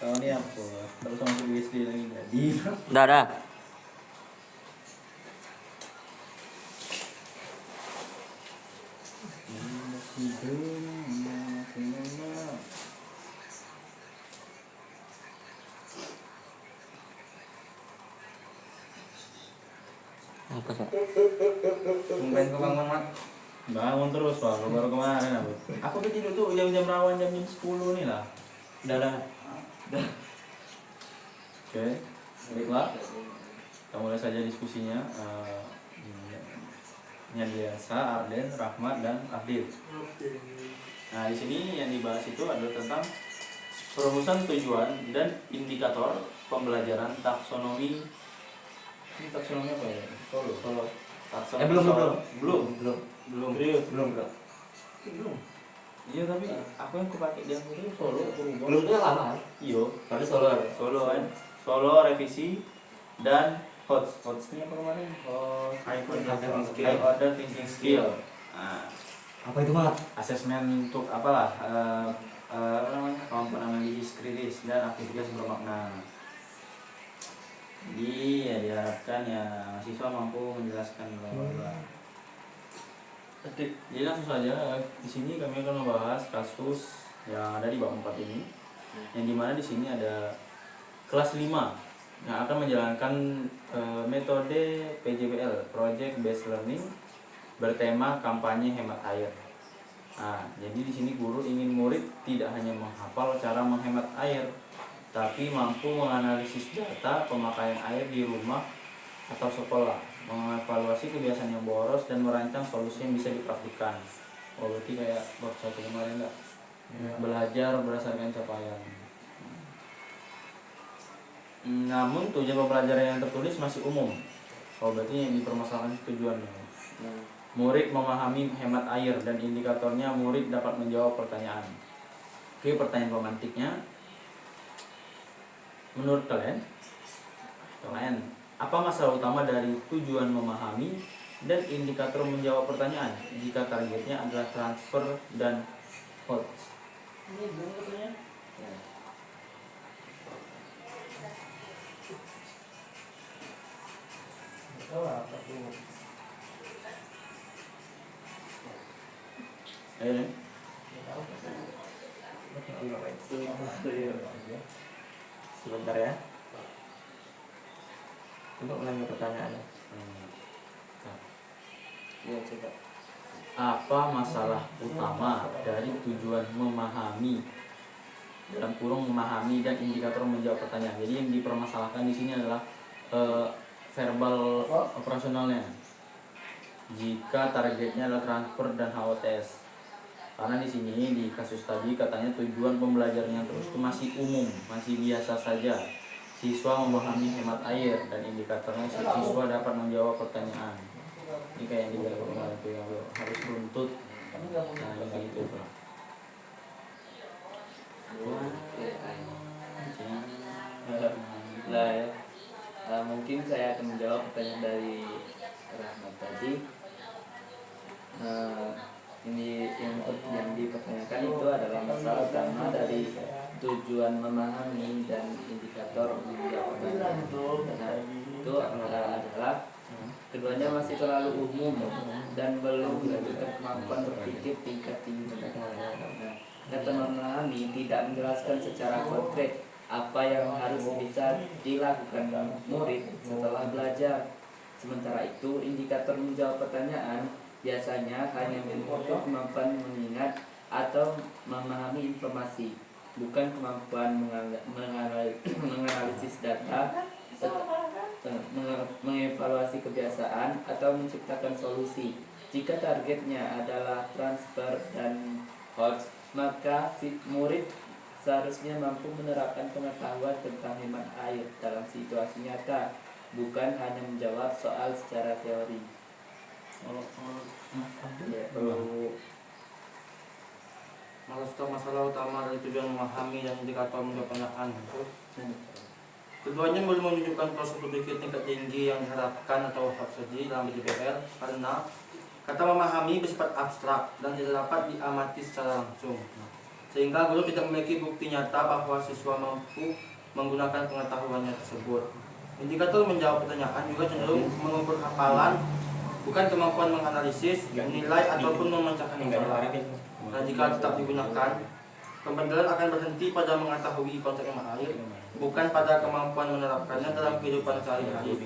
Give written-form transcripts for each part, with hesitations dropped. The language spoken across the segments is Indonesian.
Tahun ini apa? Terus masuk USD lagi jadi. Udah ada. Apa sih? Tumben kau bangun mat. Bangun terus Pak, baru kemarin aku. Aku tuh tidur tuh jam-jam rawan jam-jam 10 nih lah. Udah ada. Oke, baiklah. Kita mulai saja diskusinya. Nyadiasa, Arden, Rahmat, dan Afdil. Nah, di sini yang dibahas itu adalah tentang perumusan tujuan dan indikator pembelajaran taksonomi. Ini taksonomi apa ya? Solo. Taksonomi Belum. Serius? Belum. Iya, tapi aku yang kupakai dia itu Solo berubah. Belum tuh lama. Iya, Tapi Solo. Solo kan. Solo revisi dan HOTS ini apa kemarin? High order thinking skill. Nah, Apa itu, Mat? asesmen untuk apalah apa namanya, kemampuan analisis kritis dan aktivitas bermakna. Jadi ya diharapkan ya mahasiswa mampu menjelaskan bla. Jadi langsung saja di sini kami akan membahas kasus yang ada di bab 4 ini, yang dimana di sini ada kelas 5 yang akan menjalankan metode PJBL (Project Based Learning) bertema kampanye hemat air. Nah, jadi di sini guru ingin murid tidak hanya menghafal cara menghemat air, tapi mampu menganalisis data pemakaian air di rumah atau sekolah, mengevaluasi kebiasaan yang boros dan merancang solusi yang bisa dipraktikkan. Oh, berarti kayak bab 1 kemarin enggak? Ya. Belajar berdasarkan capaian. Namun tujuan pembelajaran yang tertulis masih umum. Oh, berarti yang dipermasalahkan tujuannya. Murid memahami hemat air dan indikatornya, murid dapat menjawab pertanyaan. Oke, pertanyaan pemantiknya. Menurut kalian, apa masalah utama dari tujuan memahami dan indikator menjawab pertanyaan jika targetnya adalah transfer dan HOTS? Ini belum katanya. Ya. Apa tuh? Ayo nih. Sebentar ya. Coba ulangi pertanyaannya. Ya, coba. Apa masalah utama dari tujuan memahami, dalam kurung memahami dan indikator menjawab pertanyaan? Jadi yang dipermasalahkan di sini adalah verbal operasionalnya. Jika targetnya adalah transfer dan HOTS. Karena di sini di kasus tadi katanya tujuan pembelajaran yang terus itu masih umum, masih biasa saja. Siswa memahami hemat air dan indikatornya siswa dapat menjawab pertanyaan. Ini kayak yang dibilang kemarin itu yang harus runtut. Nah, kayak gitu Pak. Nah ya, mungkin saya akan menjawab pertanyaan dari Rahmat tadi. Ini yang dipertanyakan itu adalah masalah utama dari tujuan memahami dan indikator menjawab pertanyaan. Nah, itu adalah keduanya masih terlalu umum dan belum menunjukkan kemampuan berpikir tingkat tinggi. Nah, kata memahami tidak menjelaskan secara konkret apa yang harus bisa dilakukan murid setelah belajar. Sementara itu, indikator menjawab pertanyaan biasanya hanya mengukur kemampuan mengingat atau memahami informasi, bukan kemampuan menganalisis data, mengevaluasi kebiasaan, atau menciptakan solusi. Jika targetnya adalah transfer dan HOTS, maka si murid seharusnya mampu menerapkan pengetahuan tentang hemat air dalam situasi nyata, bukan hanya menjawab soal secara teori. Masalah utama dari tujuan memahami dan indikator menjawab pertanyaan. Keduanya belum menunjukkan proses berpikir tingkat tinggi yang diharapkan atau harus dalam PJBL, karena kata memahami bersifat abstrak dan tidak dapat diamati secara langsung. sehingga guru tidak memiliki bukti nyata bahwa siswa mampu menggunakan pengetahuannya tersebut. Indikator menjawab pertanyaan juga cenderung mengukur hafalan, bukan kemampuan menganalisis, menilai ataupun memecahkan masalah. Nah, jika tetap digunakan, pembelajaran akan berhenti pada mengetahui konsep hemat air, bukan pada kemampuan menerapkannya dalam kehidupan sehari-hari.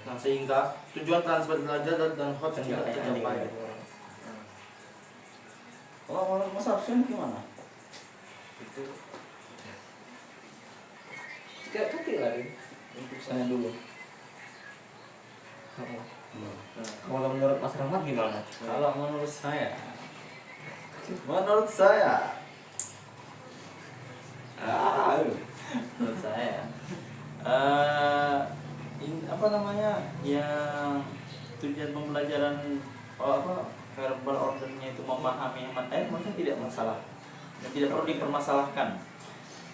Nah, sehingga tujuan transfer belajar dan HOTS tidak tercapai. Kalau Mas Arsyad gimana? Itu tidak kecil lagi untuk Saya dulu. Kalau menurut Mas Rahmat gimana? Kalau menurut saya, menurut saya apa namanya, yang tujuan pembelajaran verbal ordernya itu memahami hemat air, maka tidak masalah dan tidak perlu dipermasalahkan,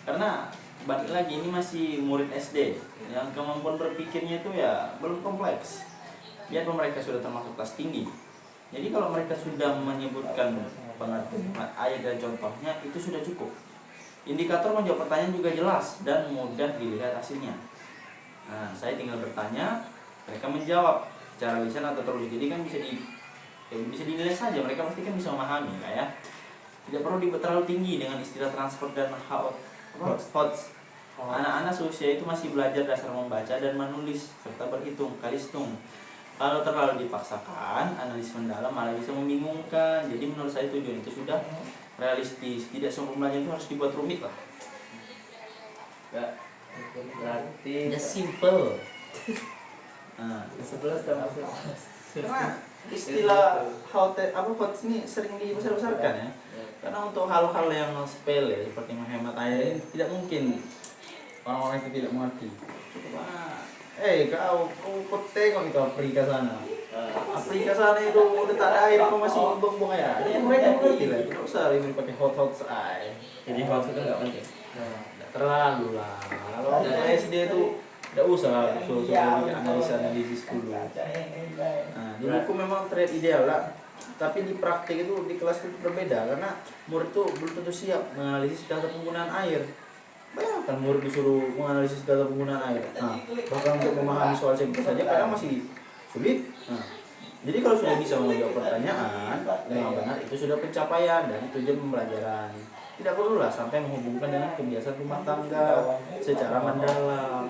karena balik lagi ini masih murid SD yang kemampuan berpikirnya itu ya belum kompleks. Biarpun mereka sudah termasuk kelas tinggi, jadi kalau mereka sudah menyebutkan pengertian hemat air dan contohnya, itu sudah cukup. Indikator menjawab pertanyaan juga jelas dan mudah dilihat hasilnya. Nah, saya tinggal bertanya, mereka menjawab secara lisan atau tertulis. Jadi kan bisa dinilai saja, mereka pasti kan bisa memahami lah ya. Tidak perlu terlalu tinggi dengan istilah transfer dan HOTS. Anak-anak seusia itu masih belajar dasar membaca dan menulis serta berhitung, kalistung. Kalau terlalu dipaksakan, analisis mendalam malah bisa membingungkan. Jadi menurut saya tujuan itu sudah realistis. Tidak semua pembelajaran itu harus dibuat rumit lah. ya, berarti Ya simple. Nah, 11 termasuk karena istilah HOTS ini sering dibesar-besarkan ya. Karena untuk hal-hal yang sepele seperti menghemat air ini tidak mungkin orang-orang itu tidak mengerti. Cukup kau tengok itu Afrika sana. Afrika sana itu udah tak ada air, kau masih buang air. Jadi mereka mengerti lah. Tidak usah ribet pakai hot air. Jadi HOTS itu nggak penting. Tidak terlalu lah. Kalau SD itu tidak usah suruh analisis dulu. Nah, di buku memang terlihat ideal lah. Tapi di praktik itu di kelas itu berbeda, karena murid itu belum tentu siap menganalisis data penggunaan air. Bayangkan murid disuruh menganalisis data penggunaan air. Nah, bahkan untuk memahami soal sampel saja kadang masih sulit. Nah, jadi kalau sudah bisa menjawab pertanyaan dengan benar, itu sudah pencapaian dan tujuan pembelajaran. Tidak perlulah sampai menghubungkan dengan kebiasaan rumah tangga secara mendalam.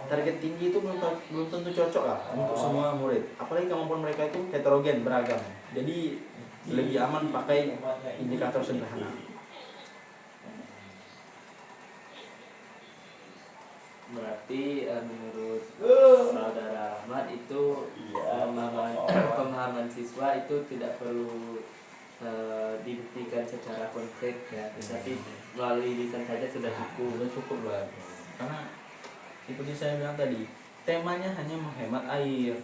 Target tinggi itu belum tentu cocok lah untuk semua murid. Apalagi kemampuan mereka itu heterogen, beragam. Jadi lebih aman pakai indikator sederhana. berarti menurut saudara Ahmad itu pemahaman siswa itu tidak perlu dibuktikan secara konkret ya, tapi melalui lisan saja sudah cukup. Sudah cukup lah. Karena seperti saya bilang tadi, temanya hanya menghemat air.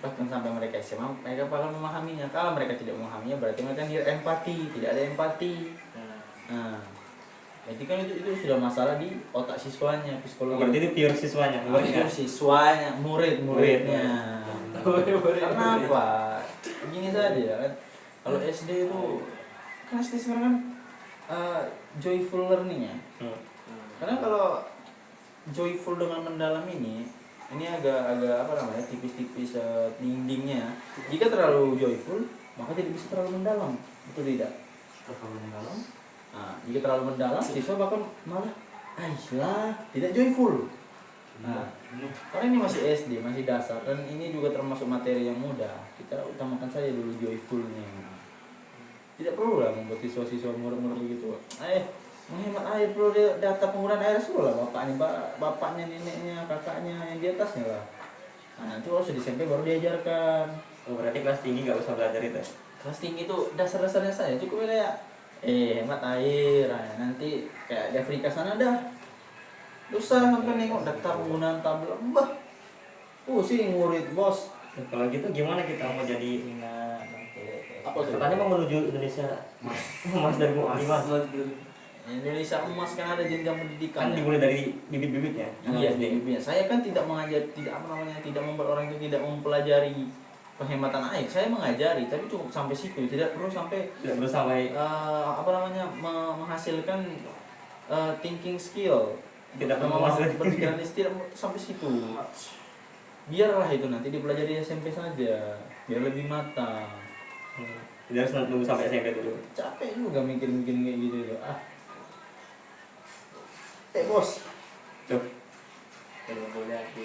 Bahkan sampai mereka SMA, mereka bakal memahaminya. Kalau mereka tidak memahaminya, berarti mereka tidak ada empati. Nah, jadi kan itu sudah masalah di otak siswanya, psikologi. Berarti itu pure siswanya. Pure siswanya, murid-muridnya. Karena apa? Begini saja kan. Kalau SD itu kan SD sekarang kan joyful learning ya. Karena kalau joyful dengan mendalam ini agak apa namanya, tipis-tipis dindingnya. Jika terlalu joyful, maka tidak bisa terlalu mendalam, betul tidak? Terlalu mendalam. Nah, jika terlalu mendalam, siswa bahkan malah tidak joyful. Nah, karena ini masih SD, masih dasar, dan ini juga termasuk materi yang mudah. Kita utamakan saja dulu joyfulnya. Tidak perlu lah membuat siswa-siswa murid-murid begitu. Menghemat air perlu data penggunaan air, suruh lah bapaknya, neneknya, kakaknya yang di atasnya lah. Nah, nanti kalau sudah di SMP baru diajarkan. Oh, berarti kelas tinggi nggak usah belajar itu. Kelas tinggi itu dasar-dasarnya saya cukup kayak hemat air. Nah, nanti kayak di Afrika sana dah. Usah sampai nengok data penggunaan tabel. Pusing murid, bos. Kalau gitu gimana kita mau jadi Apa tuh? katanya mau menuju Indonesia emas dari Mu'alimah. Indonesia emas kan ada jenjang pendidikan. Kan dimulai dari bibit-bibitnya. Iya, bibitnya. Saya kan tidak membuat orang itu tidak mempelajari penghematan air. Saya mengajari, tapi cukup sampai situ. Tidak perlu sampai Tidak perlu sampai menghasilkan thinking skill. Tidak perlu menghasilkan berpikiran tidak sampai situ. Biarlah itu nanti dipelajari SMP saja, biar lebih matang. Tidak harus nunggu sampai SMP dulu. Capek juga mikir-mikir kayak gitu itu. Bos. Coba. Kalau boleh aku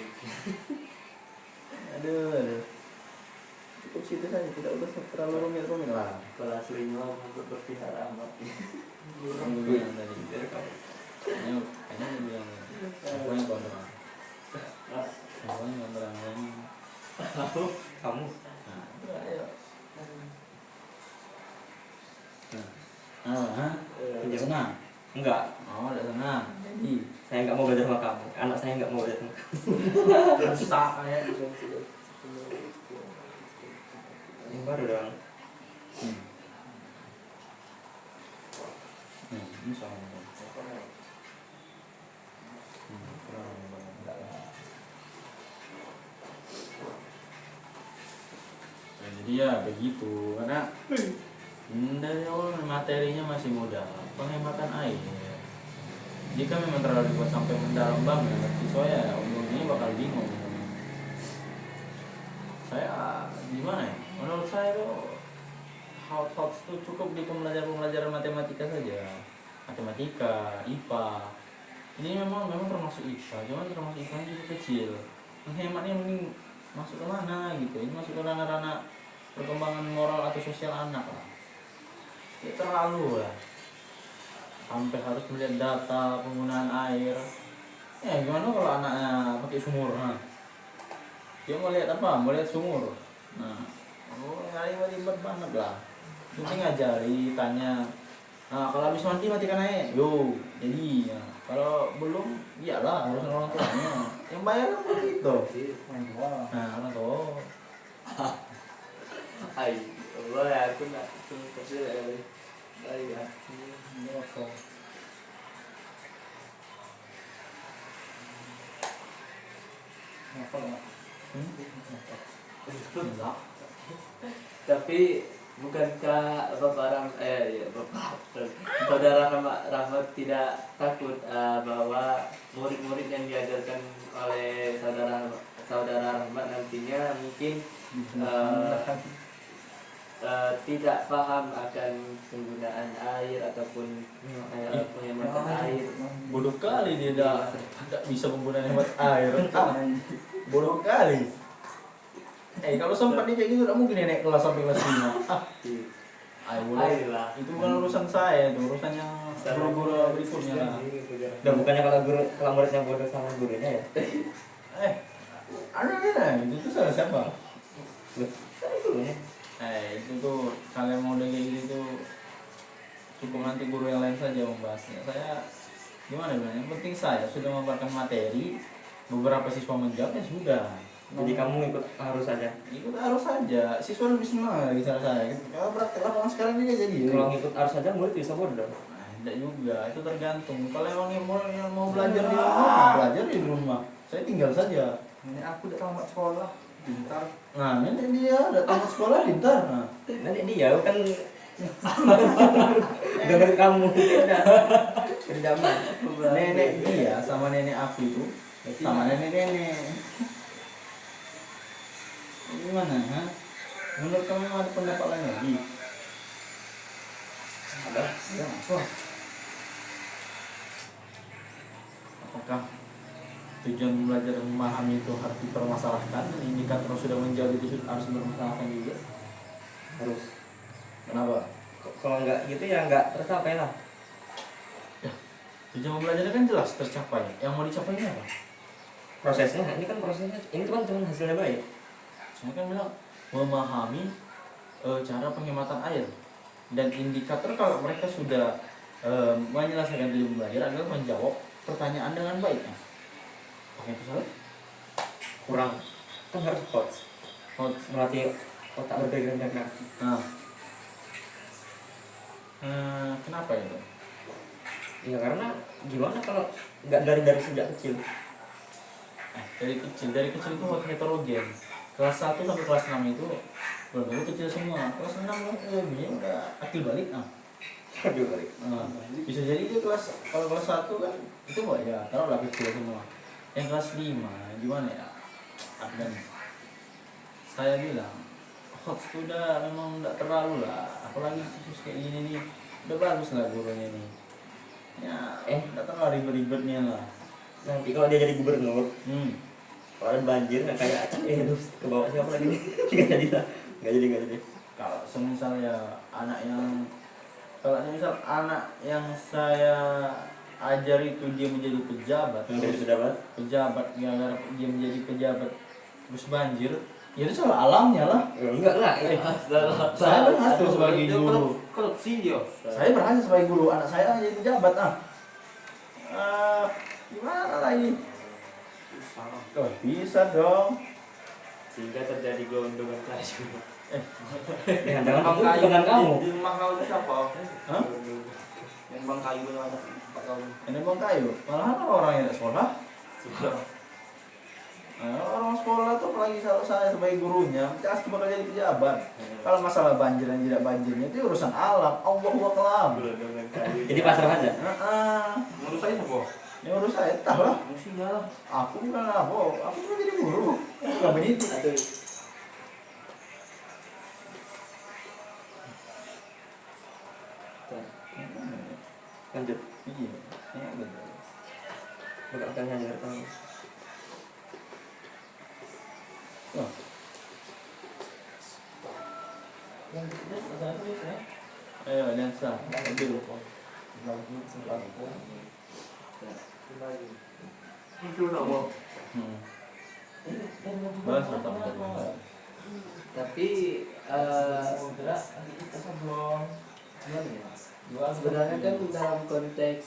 Aduh. Cukup situ saja, tidak usah terlalu rumit-rumit lah. kelas 5 untuk berpihak amat. Yang gue bilang tadi. Kayaknya gue bilang. Aku yang kontrol. Aku yang kontrol. Kamu Nah, ayo. Nah, udah senang? enggak. Oh, udah senang. Jadi, Saya nggak mau belajar sama kamu. Anak saya nggak mau belajar sama kamu. Rusak kayak Yang baru dong. ini soal Nah, jadi ya begitu karena dari awal materinya masih mudah, penghematan air. Jika memang terlalu dibuat sampai mendalam banget, siswa ya umumnya bakal bingung. Saya gimana ya? Menurut saya tuh hot itu cukup di pembelajaran matematika saja, matematika, IPA. Ini memang termasuk IPA, cuman termasuk IPA juga kecil. Menghematnya mending masuk ke mana gitu? Ini masuk ke ranah-ranah perkembangan moral atau sosial anak lah. Ya terlalu lah. Sampai harus melihat data penggunaan air. Ya gimana kalau anaknya pakai sumur? Dia mau lihat apa? Mau lihat sumur. Nah, ribet banget lah. Penting ngajari, tanya. Nah, kalau habis matikan air. Yo, jadi. Nah, kalau belum, iyalah harus orang tuanya. Yang bayar kan begitu. Nah, orang tua. Ay, Allah aku nak kecil kali. Ay, tapi bukankah saudara Rahmat tidak takut bahwa murid-murid yang diajarkan oleh saudara Rahmat nantinya mungkin tidak paham akan penggunaan air ataupun penghematan air. Bodoh kali dia tidak bisa menggunakan hemat air. Bodoh kali. Kalau sempat dia kayak gitu, tidak mungkin dia naik kelas sampai kelas 5. Ayo boleh. Air lah. Itu bukan urusan saya, itu urusannya guru-guru berikutnya lah. Dan bukannya kalau muridnya bodoh sama gurunya ya? Itu tuh salah siapa? Saya gurunya. Itu tuh kalian mau udah kayak gitu tuh cukup nanti guru yang lain saja membahasnya. Saya gimana bilang? Yang penting saya sudah memaparkan materi, beberapa siswa menjawab ya sudah. Jadi kamu ikut harus saja. Ikut harus saja. Siswa lebih senang lagi cara saya. Kalau praktek lapangan sekarang ini jadi. Kalau ikut harus saja murid bisa bodoh. Tidak juga, itu tergantung. Kalau emang yang mau belajar di rumah, belajar di rumah. Saya tinggal saja. ini aku udah tamat sekolah pintar. Nah, ini dia udah tamat sekolah pintar. Nah, Nanti dia kan dengar kamu tidak berjaman. nenek dia sama nenek aku itu sama nenek-nenek. Gimana, ha? Menurut kamu ada pendapat lain lagi? Ada. Ya, apa? Apakah tujuan belajar memahami itu harus dipermasalahkan? Indikator sudah menjawab itu harus dipermasalahkan juga? Harus. Kenapa? Kalau enggak gitu ya enggak tercapai lah. Ya, tujuan belajar kan jelas tercapai. Yang mau dicapai ini apa? Prosesnya, ini kan prosesnya, ini kan cuma hasilnya baik. Saya kan bilang memahami cara penghematan air dan indikator kalau mereka sudah menyelesaikan ilmu belajar adalah menjawab pertanyaan dengan baik. Oke, itu salah? Kurang. Kan harus coach. Melatih otak berpikir jernih. Nah, kenapa itu? Ya karena gimana kalau nggak dari sejak kecil. Dari kecil itu heterogen. kelas 1 sampai kelas 6 itu benar-benar kecil semua. Kelas 6 dia udah akil balik. Aduh kali. Bisa jadi dia kalau kelas 1 kan itu ya taruhlah kecil semua. Yang kelas 5 gimana ya? Dan saya bilang hots itu udah memang udah terlalu lah, apalagi khusus kayak gini nih udah bagus lah gurunya nih ya, udah terlalu ribet-ribetnya lah. Nanti kalau dia jadi gubernur, kalau ada banjir nggak kayak acak terus ke bawah siapa lagi nih? Nggak jadi. Kalau semisal ya misal anak yang saya ajar itu dia menjadi pejabat, pejabat gara-gara dia menjadi pejabat terus banjir, ya itu salah alamnya lah. Enggak lah. Saya berhasil sebagai guru. Korupsi dia. Saya berhasil sebagai guru, anak saya jadi pejabat. Gimana lagi? Oh, bisa dong. Sehingga terjadi gelondongan kelas. Jangan dengan kamu. Di rumah kau itu siapa? Hah? Yang bang kayu itu ada Pak kau. Ini bang kayu, malahan orang yang tidak sekolah. Orang sekolah tuh apalagi kalau saya sebagai gurunya pasti bakal jadi pejabat. Kalau masalah banjir dan tidak banjirnya itu urusan alam, Allahu Akbar. Jadi pasrah aja. Menurut saya siapa? Ini urus saya, entah lah. Musinya lah. Aku bukan aku cuma jadi guru. Bukan begitu. Lanjut. Iya, ini betul. Bukan hanya kamu. Oh. Ayo, dansa. Ambil. Itu sama. Bahas tentang Tapi sebenarnya kan dalam konteks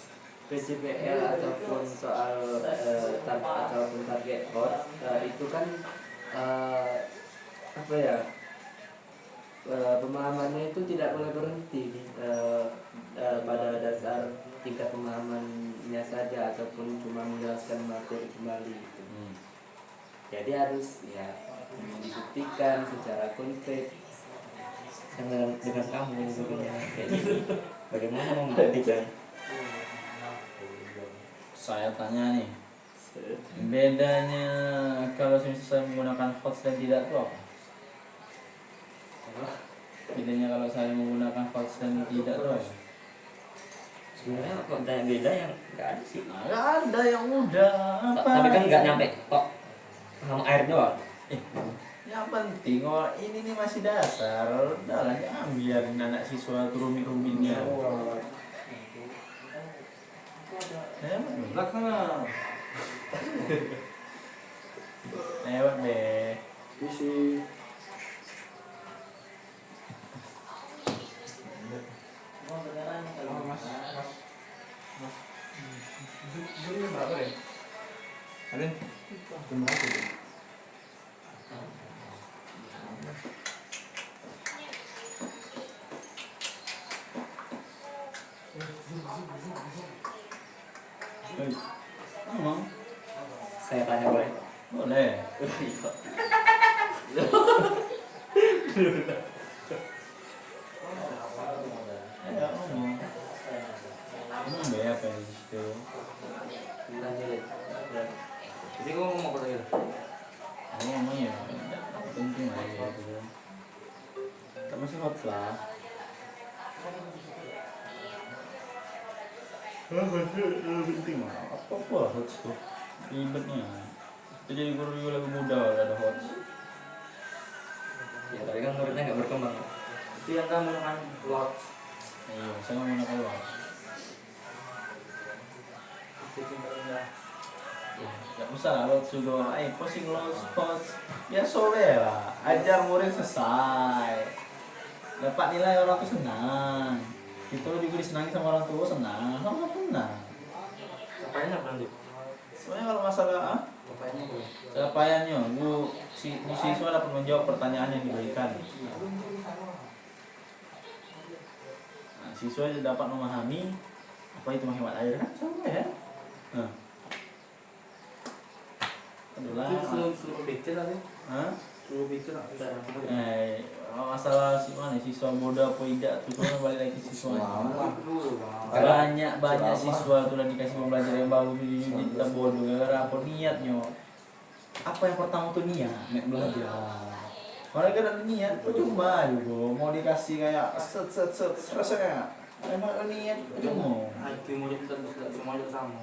PJPL ataupun soal ataupun target hots itu kan apa ya, pemahamannya itu tidak boleh berhenti pada dasar tingkat pemahamannya saja ataupun cuma menjelaskan materi kembali gitu. Jadi harus ya dibuktikan secara konkret. Dengan kamu kayak gitu. Bagaimana membuktikan? Saya tanya nih, bedanya kalau saya menggunakan hots dan tidak itu apa? Bedanya kalau saya menggunakan hots dan tidak itu apa? Sebenarnya kok tanya beda yang nggak ada sih. Nggak ada yang udah apa? Tapi kan nggak nyampe kok sama air doang. Yang penting ini nih masih dasar, udahlah jangan biarin anak siswa tuh rumit-rumitnya. Belakangnya. Lewat deh. Isi. Emang? Saya tanya boleh. Boleh. Ayo ngomong. Emang be apa yang gitu? Jadi kau ngomong apa tadi? Aku ngomongnya penting aja gitu. Tak masih hot lah. Penting mah. Apa hots tuh? Ribetnya. Kita jadi guru juga lebih mudah kalau ada hots. Ya tapi kan muridnya nggak berkembang. Itu yang kamu menggunakan lot. Iya, saya nggak menggunakan hots. Gak usah lah lots juga, posting hots. Ya soleh lah, ajar murid selesai. Dapat nilai orang tuh senang. Itu juga disenangi sama orang tua senang, sama senang. Apanya apa nanti? Sebenarnya kalau masalah Apanya apa? capaiannya, siswa dapat menjawab pertanyaan yang diberikan. Nah, siswa dapat memahami apa itu menghemat air kan, sama ya. Nah, adalah, Suruh bikin nanti. hah? Lu pikir aku masalah siswa muda apa tidak tuh cuma balik lagi siswa. Banyak siswa tuh udah dikasih pembelajaran yang bagus di kita bodoh gara apa niatnya. Apa yang pertama tuh niat belajar. Mereka ada niat, cuma juga mau dikasih kayak set selesai. Emang niat cuma. IQ murid kita semuanya sama.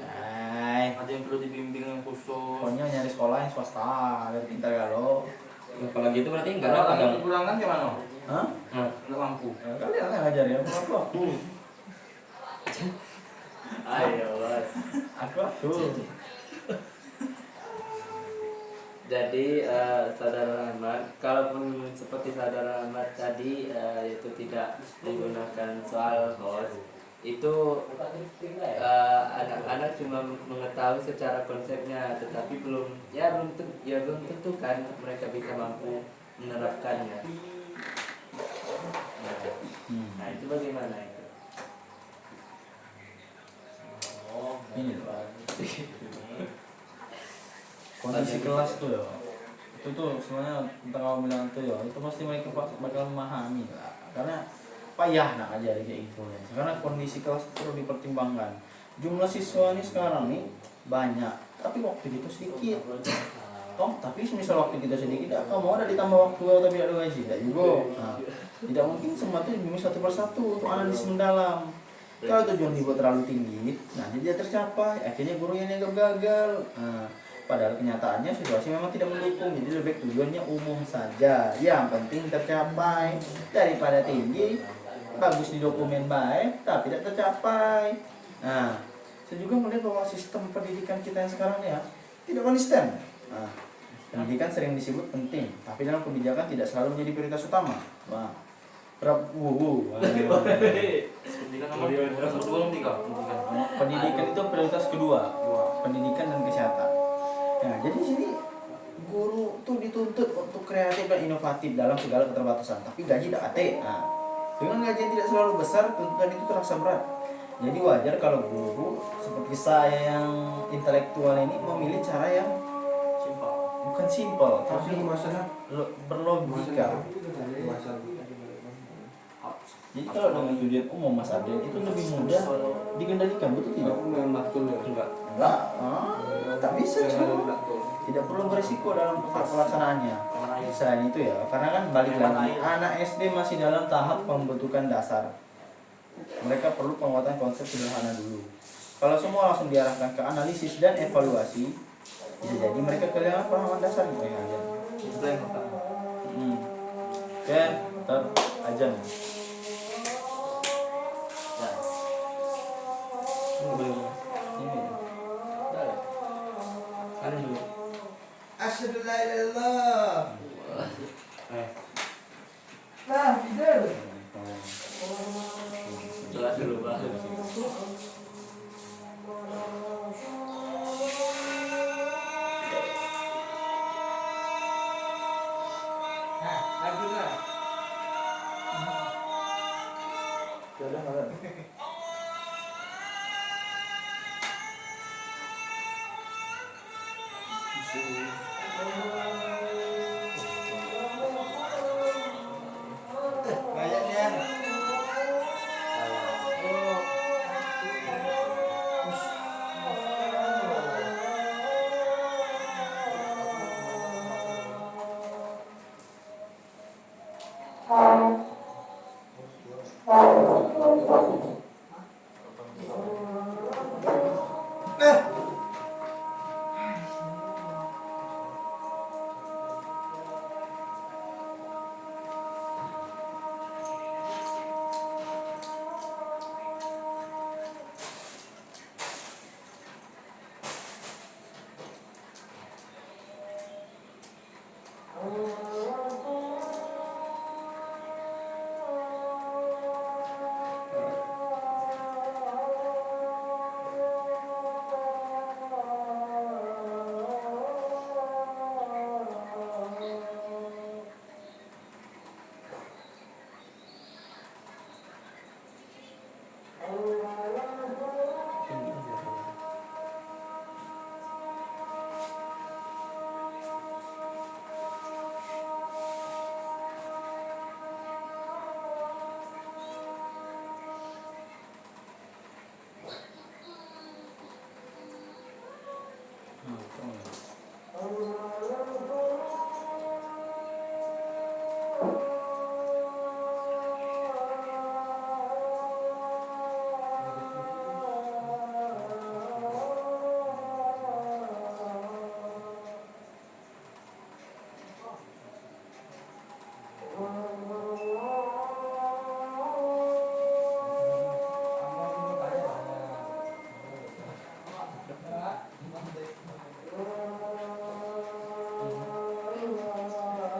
Hai. Ada yang perlu dibimbing yang khusus. Pokoknya nyari sekolah yang swasta, biar pintar kalau. Kalau gitu berarti enggak Kalau ada ada kekurangan gimana? Hah? Enggak mampu. Kalian yang ngajar ya, aku. Ayo, Bos. Aku. Jadi saudara Ahmad, kalaupun seperti saudara Ahmad tadi itu tidak menggunakan soal host, itu anak-anak cuma mengetahui secara konsepnya, tetapi belum tentu kan mereka bisa mampu menerapkannya. Nah itu bagaimana itu? Ini loh. Kondisi kelas tuh ya, itu tuh sebenarnya tentang kamu bilang tuh ya, itu pasti mereka bakal memahami lah, karena payah nak ajarin kayak gitu ya. Karena kondisi kelas perlu dipertimbangkan. Jumlah siswa ini sekarang nih banyak, tapi waktu kita sedikit. Tapi misal waktu kita sedikit, kamu ada ditambah waktu atau tidak ada gaji, tidak juga. Nah, tidak mungkin semua itu dibimbing satu persatu untuk analisis mendalam. Kalau tujuan dibuat terlalu tinggi, nanti dia tercapai, akhirnya gurunya dianggap gagal. Nah, padahal kenyataannya situasi memang tidak mendukung, jadi lebih baik tujuannya umum saja. Yang penting tercapai, daripada tinggi, bagus di dokumen baik, tapi tidak tercapai. Nah, saya juga melihat bahwa sistem pendidikan kita yang sekarang ya tidak konsisten. Nah, pendidikan sering disebut penting, tapi dalam kebijakan tidak selalu menjadi prioritas utama. Wah, Pendidikan nomor 2 pendidikan itu prioritas kedua, pendidikan dan kesehatan. Nah, jadi di sini guru tuh dituntut untuk kreatif dan inovatif dalam segala keterbatasan, tapi gaji tidak ate. Nah, dengan gaji yang tidak selalu besar, tuntutan itu terasa berat. Jadi wajar kalau guru seperti saya yang intelektual ini memilih cara yang bukan simpel, tapi berlogika. Jadi kalau dengan tujuan umum Mas Adel itu lebih mudah dikendalikan, betul tidak? Enggak. Tak bisa. Tidak perlu berisiko dalam pelaksanaannya. Selain itu ya, karena kan balik lagi anak SD masih dalam tahap pembentukan dasar. Mereka perlu penguatan konsep sederhana dulu. Kalau semua langsung diarahkan ke analisis dan evaluasi, bisa jadi mereka kehilangan pemahaman dasar gitu ya. Itu yang pertama. Oke, ajan. Astagfirullah. Nah, tidur. Jelas dulu, Bang.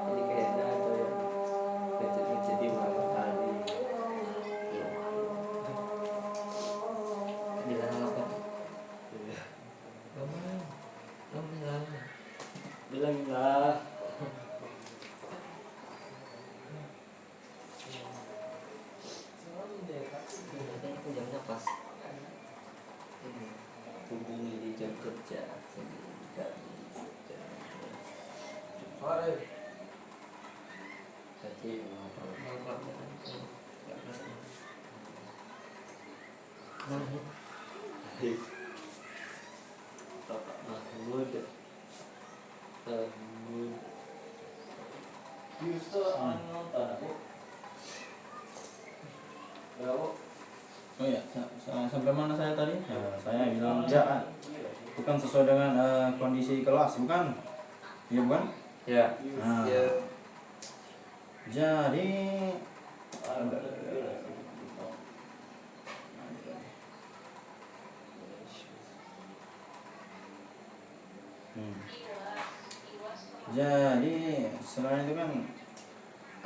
Jadi kayaknya ada yang ngecet-ngecet di mana tadi. Bilang apa? Kamu bilang. Bilanglah. Katanya aku jamnya pas. Hubungi di jam kerja. Jadi Bapak Mahmud. Oh ya, sampai mana saya tadi? Ya, saya bilang ya, bukan sesuai dengan kondisi kelas, bukan? Iya bukan? Ya. Nah, jadi Hmm. Jadi selain itu kan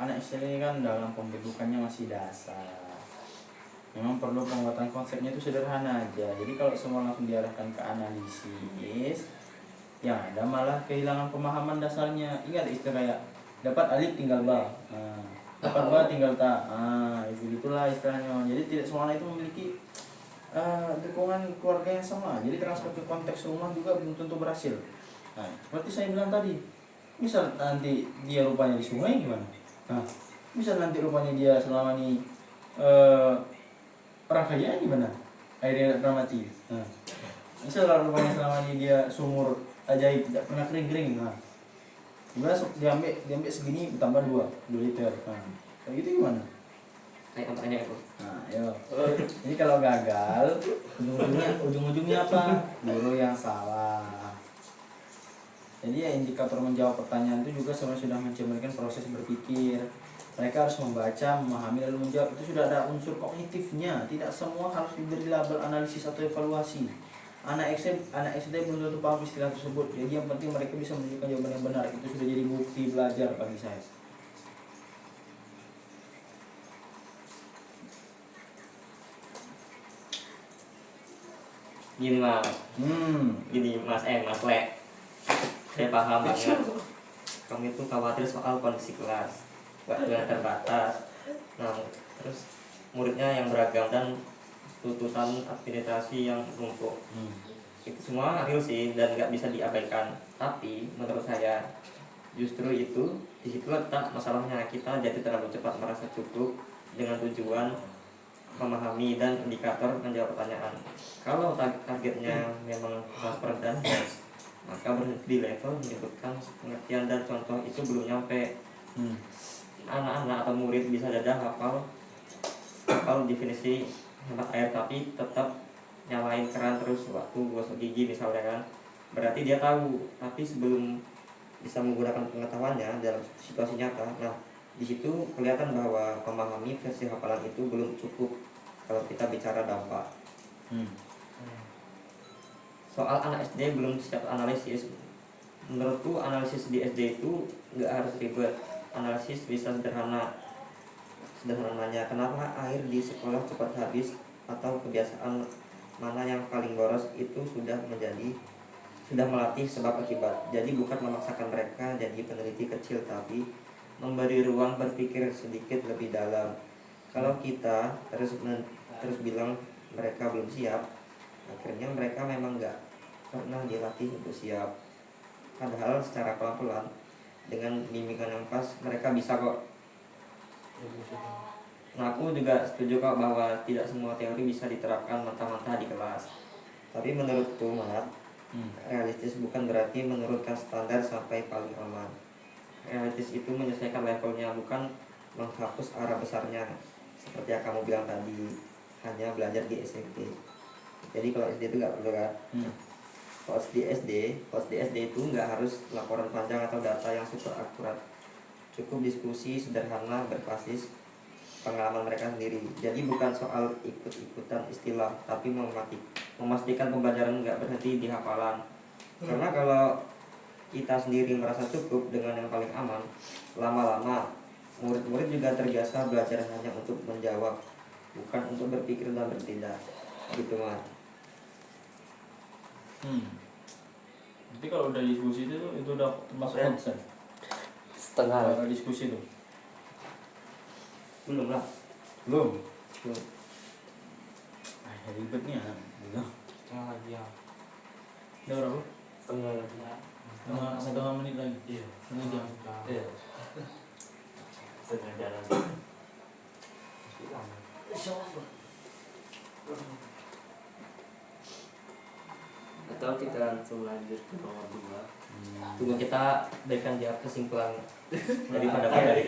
anak SD ini kan dalam pembentukannya masih dasar. Memang perlu penguatan konsepnya itu sederhana aja. Jadi kalau semua langsung diarahkan ke analisis, yang ada malah kehilangan pemahaman dasarnya. Ingat istilah kayak dapat alif tinggal ba, dapat ba tinggal ta. Begitulah istilahnya. Jadi tidak semua anak itu memiliki dukungan keluarga yang sama. Jadi transfer ke konteks rumah juga belum tentu berhasil. Nah, seperti saya bilang tadi, misal nanti dia rupanya di sungai gimana? Nah, misal nanti rupanya dia selama ini orang kaya gimana? Airnya tidak pernah mati. Nah, misal rupanya selama ini dia sumur ajaib tidak pernah kering. Nah, gimana diambil segini ditambah 2 liter. Nah, kayak gitu gimana? Kayak kampanye aku. Nah, yo. Jadi kalau gagal, ujung-ujungnya apa? Guru yang salah. Jadi ya indikator menjawab pertanyaan itu juga sebenarnya sudah mencerminkan proses berpikir. Mereka harus membaca, memahami, lalu menjawab. Itu sudah ada unsur kognitifnya. Tidak semua harus diberi label analisis atau evaluasi. Anak SD belum tentu paham istilah tersebut. Jadi yang penting mereka bisa menunjukkan jawaban yang benar. Itu sudah jadi bukti belajar bagi saya. Gini mas, Mas Le, saya paham banget. Kamu itu khawatir soal kondisi kelas, waktunya terbatas. Nah, terus muridnya yang beragam dan tuntutan administrasi yang numpuk. Itu semua real sih dan nggak bisa diabaikan. Tapi menurut saya justru itu di situ letak masalahnya. Kita jadi terlalu cepat merasa cukup dengan tujuan memahami dan indikator menjawab pertanyaan. Kalau targetnya memang transfer dan match, maka berhenti di level menyebutkan pengertian dan contoh itu belum nyampe. Anak-anak atau murid bisa saja hafal definisi hemat air tapi tetap nyalain keran terus waktu gosok gigi misalnya kan. Berarti dia tahu, tapi sebelum bisa menggunakan pengetahuannya dalam situasi nyata. Nah, di situ kelihatan bahwa memahami versi hafalan itu belum cukup kalau kita bicara dampak. Soal anak SD belum siap analisis, menurutku analisis di SD itu nggak harus ribet. Analisis bisa sederhananya kenapa air di sekolah cepat habis atau kebiasaan mana yang paling boros itu sudah melatih sebab akibat. Jadi bukan memaksakan mereka jadi peneliti kecil, tapi memberi ruang berpikir sedikit lebih dalam. Kalau kita terus bilang mereka belum siap, akhirnya mereka memang nggak pernah dilatih untuk siap. Padahal secara pelan-pelan dengan bimbingan yang pas mereka bisa kok. Nah, aku juga setuju kok bahwa tidak semua teori bisa diterapkan mentah-mentah di kelas. Tapi menurutku Mat, Realistis bukan berarti menurunkan standar sampai paling aman. Realistis itu menyesuaikan levelnya, bukan menghapus arah besarnya. Seperti yang kamu bilang tadi, hanya belajar di SMP. Jadi kalau SD itu nggak perlu kan? Kalau di SD itu nggak harus laporan panjang atau data yang super akurat. Cukup diskusi sederhana berbasis pengalaman mereka sendiri. Jadi bukan soal ikut-ikutan istilah, tapi memastikan pembelajaran nggak berhenti di hafalan. Karena kalau kita sendiri merasa cukup dengan yang paling aman, lama-lama murid-murid juga terbiasa belajar hanya untuk menjawab, bukan untuk berpikir dan bertindak. Gitu Mas. Jadi kalau udah diskusi itu udah termasuk konsen. Setengah. Kalau diskusi tuh Belum lah. belum. Ribet nih ya. Setengah lagi ya. Udah berapa? Setengah. Setengah menit lagi. Iya. Setengah jam. Iya. Setengah jalan. Atau kita langsung lanjut ke nomor 2. Tunggu kita berikan dia kesimpulan daripada Iya. materi.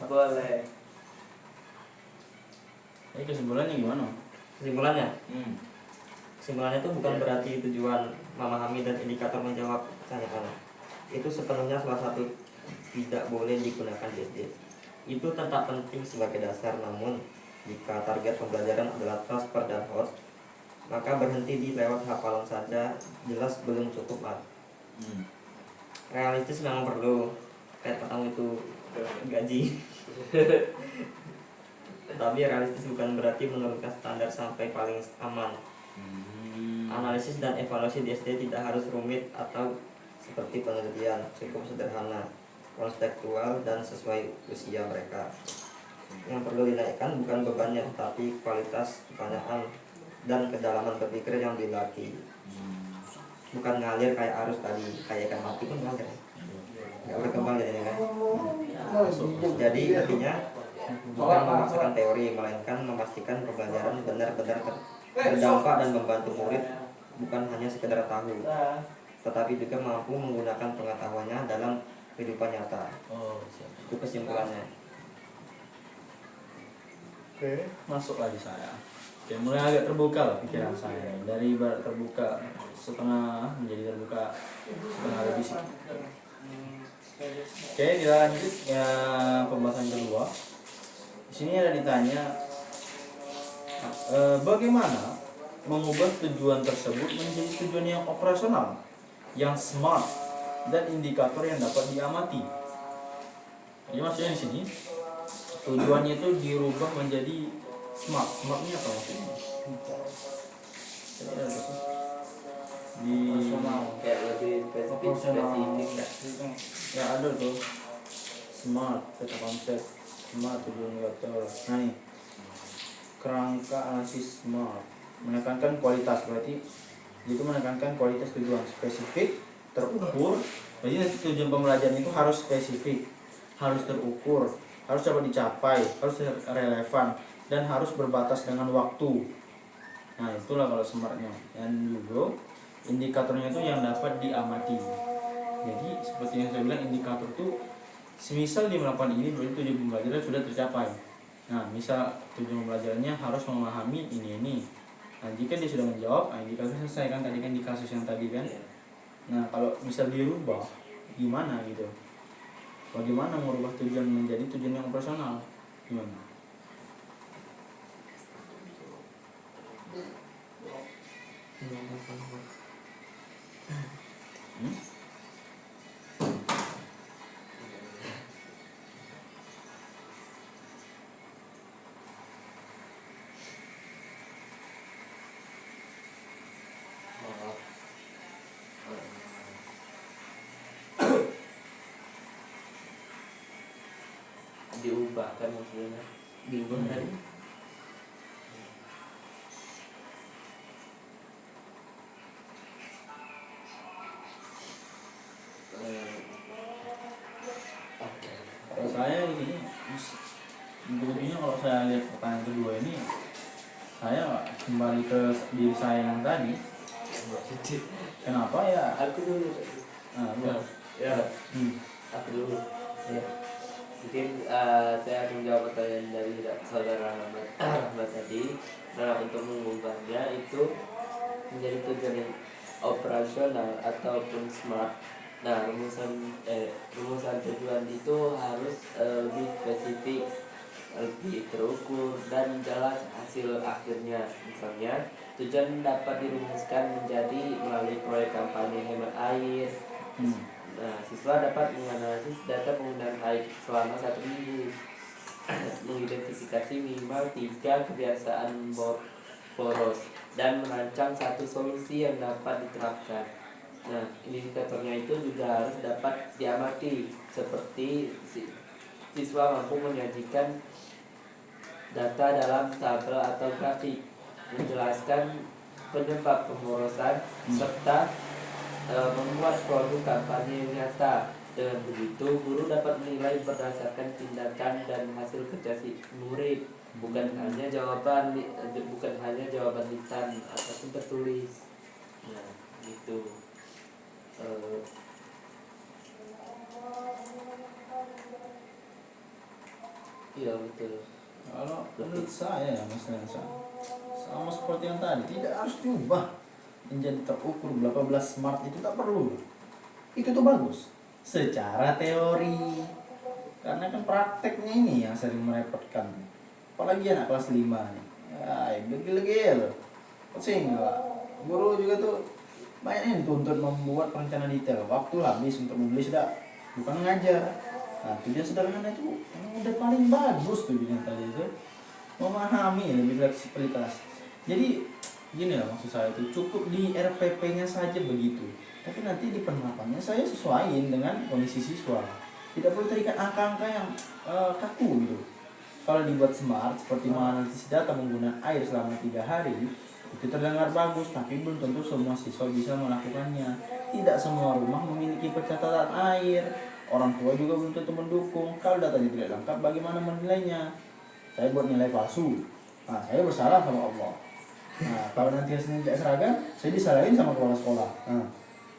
Boleh. Jadi kesimpulannya gimana? Kesimpulannya itu bukan berarti tujuan memahami dan indikator menjawab pertanyaan. Itu sepenuhnya salah satu tidak boleh digunakan di SD. Itu tetap penting sebagai dasar, namun jika target pembelajaran adalah transfer dan host, maka berhenti di lewat hafalan saja jelas belum cukup lah. Realistis memang perlu, kayak pertama itu gaji. Tapi realistis bukan berarti menurunkan standar sampai paling aman. Analisis dan evaluasi di SD tidak harus rumit atau seperti penelitian, cukup sederhana, konstekstual, dan sesuai usia mereka. Yang perlu dinaikkan bukan bebannya, tapi kualitas pertanyaan dan kedalaman berpikir yang dilatih. Bukan ngalir kayak arus tadi, kayak ikan mati pun ngalir, nggak berkembang jadinya kan. Jadi intinya bukan memaksakan teori, melainkan memastikan pembelajaran benar-benar berdampak dan membantu murid, bukan hanya sekedar tahu, tetapi juga mampu menggunakan pengetahuannya dalam kehidupan nyata. Itu kesimpulannya. Oke, masuk lagi saya. Oke, mulai agak terbuka lah pikiran saya. Dari ibarat terbuka setengah menjadi terbuka setengah lebih sih. Oke, kita lanjut ya pembahasan kedua. Di sini ada ditanya bagaimana mengubah tujuan tersebut menjadi tujuan yang operasional, yang smart, dan indikator yang dapat diamati. Jadi maksudnya di sini tujuannya itu dirubah menjadi smart. Smartnya apa maksudnya? Jadi ada apa sih? Di Kayak lebih spesifik ya ada tuh smart, kata konsep smart tujuan indikator. Nah nih kerangka analisis smart menekankan kualitas, berarti itu menekankan kualitas tujuan spesifik, terukur. Jadi tujuan pembelajaran itu harus spesifik, harus terukur, harus dapat dicapai, harus relevan, dan harus berbatas dengan waktu. Nah itulah kalau smartnya. Dan juga indikatornya itu yang dapat diamati. Jadi seperti yang saya bilang, indikator itu semisal dia melakukan ini berarti tujuan pembelajaran sudah tercapai. Nah misal tujuan pembelajarannya harus memahami ini. Nah jika dia sudah menjawab, nah indikator selesai kan, tadi kan di kasus yang tadi kan. Nah kalau misal dirubah gimana gitu, bagaimana merubah tujuan menjadi tujuan yang operasional, gimana? Diubah kan maksudnya. Diubah dari Kalau saya di sini, intinya kalau saya lihat pertanyaan kedua ini, saya kembali ke diri saya yang tadi. Kenapa ya? Aku dulu. Nah, lu. Ya, Hmm. aku dulu. Ya. Mungkin saya akan menjawab pertanyaan dari saudara Rahmat tadi. Nah, untuk mengubahnya itu menjadi tujuan yang operasional ataupun smart. Nah, rumusan tujuan itu harus lebih spesifik, lebih terukur dan jelas hasil akhirnya. Misalnya, tujuan dapat dirumuskan menjadi melalui proyek kampanye hemat air. Nah, siswa dapat menganalisis data penggunaan air selama 1 minggu, mengidentifikasi minimal 3 kebiasaan boros, dan merancang satu solusi yang dapat diterapkan. Nah, indikatornya itu juga harus dapat diamati, seperti siswa mampu menyajikan data dalam tabel atau grafik, menjelaskan penyebab pemborosan, serta membuat produk kampanye yang nyata. Dengan begitu, guru dapat menilai berdasarkan tindakan dan hasil kerja si murid, bukan hanya jawaban lisan ataupun tertulis. Nah, gitu. Iya betul. Kalau menurut saya ya Mas Lensa, sama seperti yang tadi, tidak harus diubah menjadi terukur berapa belas smart, itu tak perlu. Itu tuh bagus secara teori, karena kan prakteknya ini yang sering merepotkan. Apalagi anak kelas 5 nih, ya begil-begil pusing lah. Guru juga tuh banyak yang dituntut membuat perencanaan detail, waktu habis untuk membeli sudah, bukan ngajar. Nah, tujuan sederhana itu yang udah paling bagus tuh yang tadi itu, memahami lebih fleksibilitas. Jadi gini lah maksud saya itu, cukup di RPP-nya saja begitu, tapi nanti di penerapannya saya sesuaiin dengan kondisi siswa. Tidak perlu terikat angka-angka yang kaku gitu. Kalau dibuat smart seperti menganalisis data menggunakan air selama 3 hari, itu terdengar bagus, tapi belum tentu semua siswa bisa melakukannya. Tidak semua rumah memiliki pencatatan air. Orang tua juga belum tentu mendukung. Kalau datanya tidak lengkap, bagaimana menilainya? Saya buat nilai palsu. Nah, saya bersalah sama Allah. Nah, kalau nanti hasilnya tidak seragam, saya disalahin sama kepala sekolah. Nah,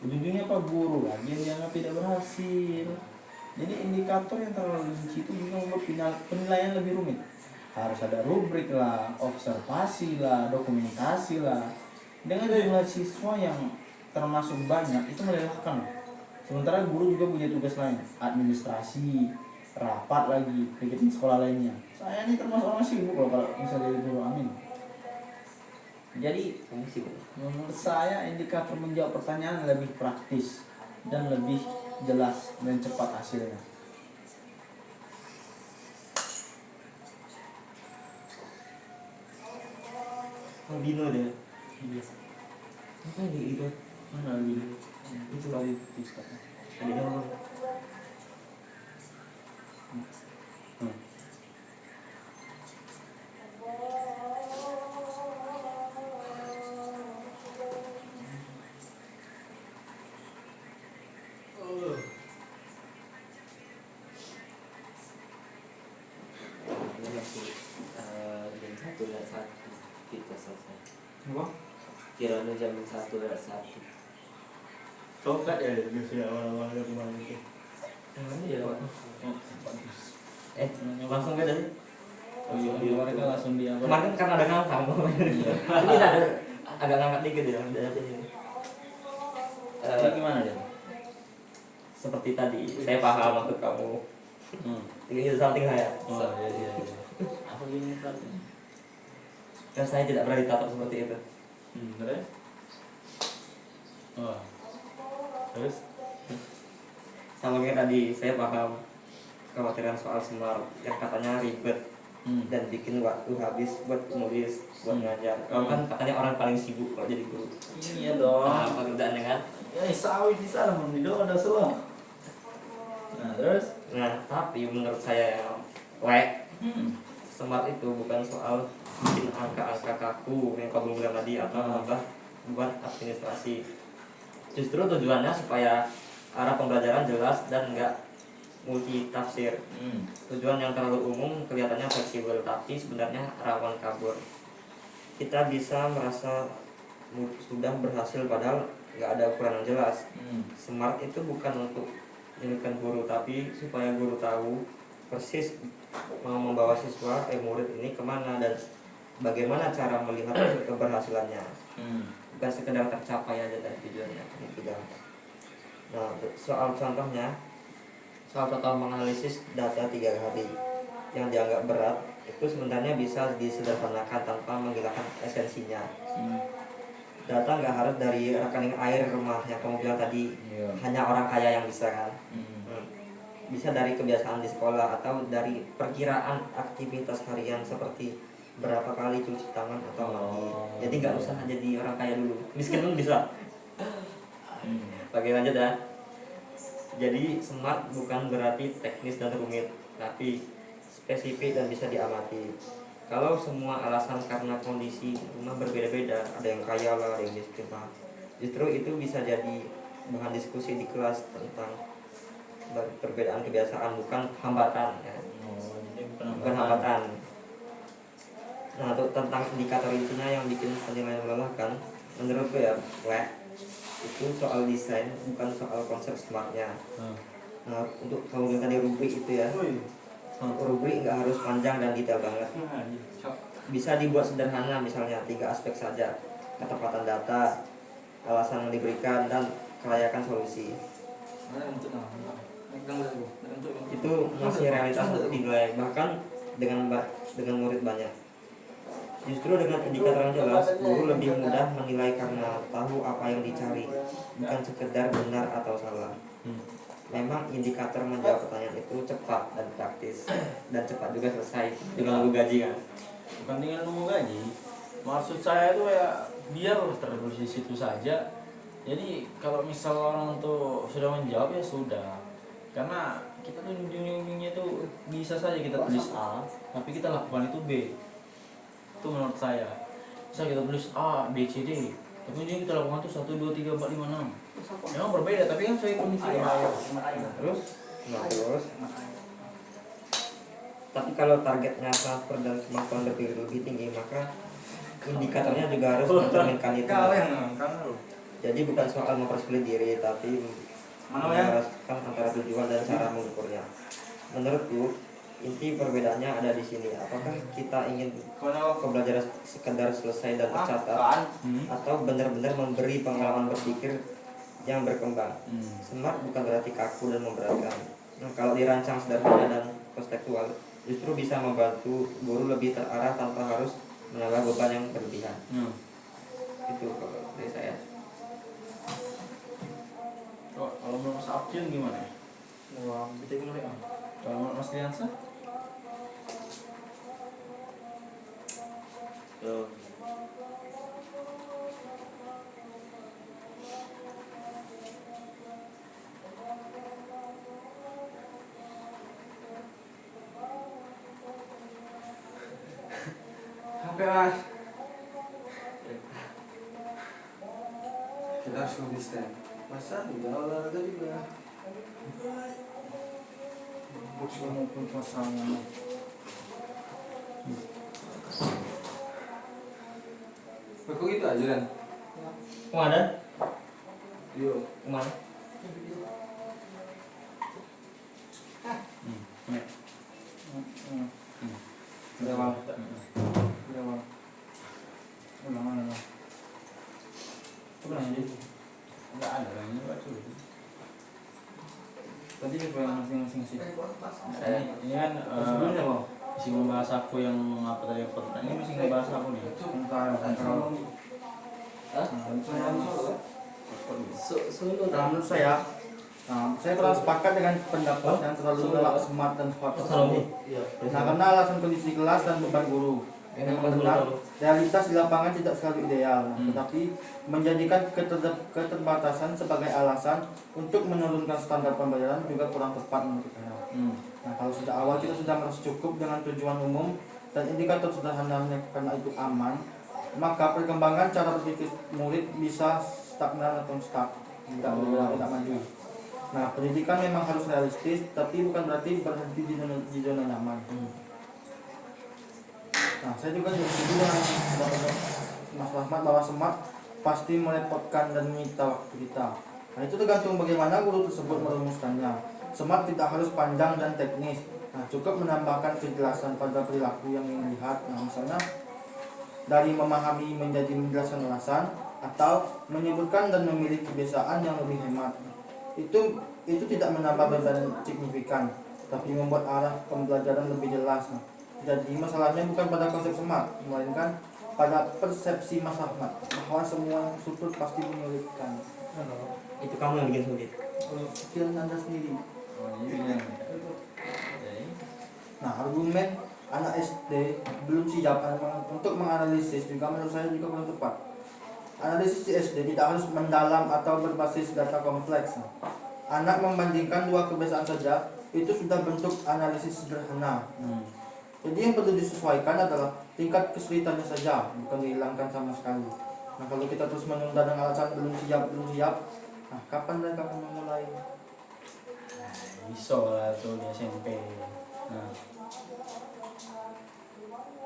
ujung-ujungnya Pak Guru lagi yang dianggap tidak berhasil. Jadi indikator yang terlalu rinci itu juga membuat penilaian lebih rumit. Harus ada rubrik lah, observasi lah, dokumentasi lah. Dengan jumlah siswa yang termasuk banyak, itu melelahkan. Sementara guru juga punya tugas lain, administrasi, rapat lagi, kegiatan sekolah lainnya. Saya ini termasuk orang sibuk loh kalau misalnya jadi guru, amin. Jadi menurut saya indikator menjawab pertanyaan lebih praktis dan lebih jelas dan cepat hasilnya. Albino deh. Iya. Apa yang itu? Mana albino? Itu tadi TikTok. Ada yang ngomong. Jam 1:01 kita selesai. Apa? Kiranya jam 1:01. Coklat ya biasanya awal-awalnya kemarin itu. Yang mana ya Pak? Oh, bagus. Langsung gak tadi? Oh iya, mereka langsung dia. Kemarin kan ada ngangkang. Iya. Tapi ada agak ngangkat dikit ya. Jadi gimana dia? Seperti tadi, saya paham maksud kamu. Ini something saya. Oh iya. Apa gini berarti? Kan saya tidak pernah ditatap seperti itu. Terus? Oh. Terus? Sama kayak tadi, saya paham kekhawatiran soal smart yang katanya ribet dan bikin waktu habis buat nulis, buat ngajar. Kamu kan katanya orang paling sibuk kalau jadi guru. Iya dong. Nah, pekerjaannya kan? Ya sawit di sana belum udah slow. Nah terus? Nah, tapi menurut saya yang smart itu bukan soal bikin angka-angka kaku yang kau belum bilang tadi atau apa buat administrasi. Justru tujuannya supaya arah pembelajaran jelas dan enggak multi tafsir. Tujuan yang terlalu umum kelihatannya fleksibel tapi sebenarnya rawan kabur. Kita bisa merasa sudah berhasil padahal nggak ada ukuran yang jelas. Hmm. Smart itu bukan untuk menyulitkan guru, tapi supaya guru tahu persis mau membawa siswa murid ini kemana dan bagaimana cara melihat keberhasilannya. Bukan sekedar tercapai aja dari tujuannya gitu kan. Nah, soal contoh menganalisis data 3 hari yang dianggap berat itu sebenarnya bisa disederhanakan tanpa menghilangkan esensinya. Data nggak harus dari rekening air rumah yang kamu bilang tadi, hanya orang kaya yang bisa kan. Bisa dari kebiasaan di sekolah atau dari perkiraan aktivitas harian seperti berapa kali cuci tangan atau mandi. Jadi nggak usah jadi orang kaya dulu, miskin pun bisa. Oke, lanjut ya. Jadi smart bukan berarti teknis dan rumit, tapi spesifik dan bisa diamati. Kalau semua alasan karena kondisi rumah berbeda-beda, ada yang kaya lah, ada yang miskin lah, justru itu bisa jadi bahan diskusi di kelas tentang perbedaan kebiasaan, bukan hambatan ya. Bukan hambatan. Nah, untuk tentang indikator intinya yang bikin penilaian melelahkan, menurutku ya, itu soal desain, bukan soal konsep smartnya. Nah, untuk kamu bilang tadi rubrik itu ya, rubrik nggak harus panjang dan detail banget. Bisa dibuat sederhana, misalnya 3 aspek saja: ketepatan data, alasan yang diberikan, dan kelayakan solusi. Itu masih realitas untuk dinilai, bahkan dengan murid banyak. Justru dengan indikator yang jelas, guru lebih mudah menilai karena tahu apa yang dicari, bukan sekedar benar atau salah. Memang indikator menjawab pertanyaan itu cepat dan praktis, dan cepat juga selesai dengan nunggu gaji kan. Bukan dengan nunggu gaji, maksud saya itu ya biar tertulis di situ saja. Jadi kalau misal orang tuh sudah menjawab ya sudah, karena kita tuh ujung-ujungnya tuh bisa saja kita tulis A, tapi kita lakukan itu B. Itu menurut saya. Bisa kita tulis A, B, C, D, tapi ujungnya kita lakukan tuh 1, 2, 3, 4, 5, 6. Memang berbeda, tapi kan sesuai kondisi. Terus tapi kalau targetnya transfer dan kemampuan berpikir lebih tinggi, maka indikatornya juga harus mencerminkan itu. Jadi bukan soal mempersulit diri, tapi menyelaraskan antara tujuan dan cara mengukurnya. Menurutku, inti perbedaannya ada di sini. Apakah kita ingin pembelajaran sekedar selesai dan tercatat, atau benar-benar memberi pengalaman berpikir yang berkembang. Smart bukan berarti kaku dan memberatkan. Nah, kalau dirancang sederhana dan kontekstual, justru bisa membantu guru lebih terarah tanpa harus menambah beban yang berlebihan. Itu kalau dari saya. Kalau menurut Mas Abdil gimana? Wah, kita mulai. Kalau menurut Mas Liansa? Tuh. Sampai mas. Kita harus konsisten. Masa udah olahraga juga. Bukan maupun pasangan. Kok gitu aja kan? Kemana? Yuk. Kemana? Udah bang. Udah bang. Ulangan lah. Ulang sih. Enggak ada yang baca itu. Tadi juga masing-masing sih. Ini kan Sebelumnya bang. masih membahas aku yang apa tadi pertanyaan ini masih ngebahas aku nih. Sebentar. Menurut saya kurang sepakat dengan pendapat yang terlalu galak smart dan hot. Nah, karena alasan kondisi kelas dan beban guru. Memang benar, realitas di lapangan tidak selalu ideal, tetapi menjadikan keterbatasan sebagai alasan untuk menurunkan standar pembelajaran juga kurang tepat menurut saya. Nah, kalau sejak awal kita sudah merasa cukup dengan tujuan umum dan indikator sederhananya karena itu aman, maka perkembangan cara berpikir murid bisa stagnan atau stuck, tidak maju. Nah, pendidikan memang harus realistis, tapi bukan berarti berhenti di zona nyaman. Nah, saya juga setuju dengan pendapat Mas Rahmat bahwa smart pasti merepotkan dan menyita waktu kita. Nah, itu tergantung bagaimana guru tersebut merumuskannya. Smart tidak harus panjang dan teknis. Nah, cukup menambahkan kejelasan pada perilaku yang ingin dilihat. Nah, misalnya dari memahami menjadi menjelaskan alasan, atau menyebutkan dan memilih kebiasaan yang lebih hemat. Itu tidak menambah beban signifikan, tapi membuat arah pembelajaran lebih jelas. Nah, jadi masalahnya bukan pada konsep smart, melainkan pada persepsi masyarakat bahwa semua yang sutut pasti menyulitkan. Itu kamu yang bikin sulit. Pikiran Anda sendiri. Oh, ini bilang. Oke. Nah, argumen anak SD belum siap untuk menganalisis juga menurut saya juga belum tepat. Analisis di SD tidak harus mendalam atau berbasis data kompleks. Anak membandingkan dua kebiasaan saja itu sudah bentuk analisis sederhana. Jadi yang perlu disesuaikan adalah tingkat kesulitannya saja, bukan dihilangkan sama sekali. Nah, kalau kita terus menunda dengan alasan belum siap, nah kapan mereka akan memulai? Bisa lah tuh di SMP.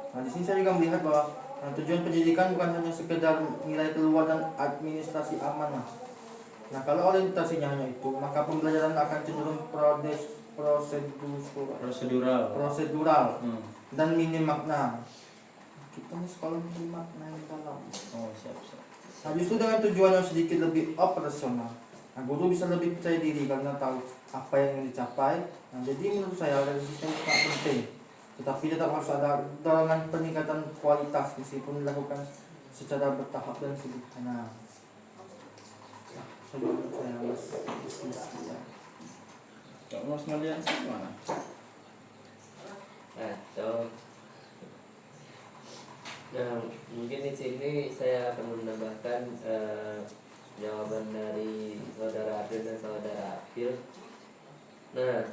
Nah, di sini saya juga melihat bahwa tujuan pendidikan bukan hanya sekedar nilai keluar dan administrasi aman. Nah, kalau orientasinya hanya itu, maka pembelajaran akan cenderung prosedural dan minim makna. Kita nih sekolah minim makna yang dalam. Oh, siap. Nah, justru dengan tujuan yang sedikit lebih operasional, nah, guru bisa lebih percaya diri karena tahu apa yang ingin dicapai. Nah, jadi menurut saya dari sistem sangat penting, tetapi tetap harus ada dorongan peningkatan kualitas meskipun dilakukan secara bertahap dan sederhana. Saya harus diskusi ya. Kalau Mas Malian gimana? Nah, mungkin di sini saya akan menambahkan jawaban dari saudara April dan saudara April. Nah,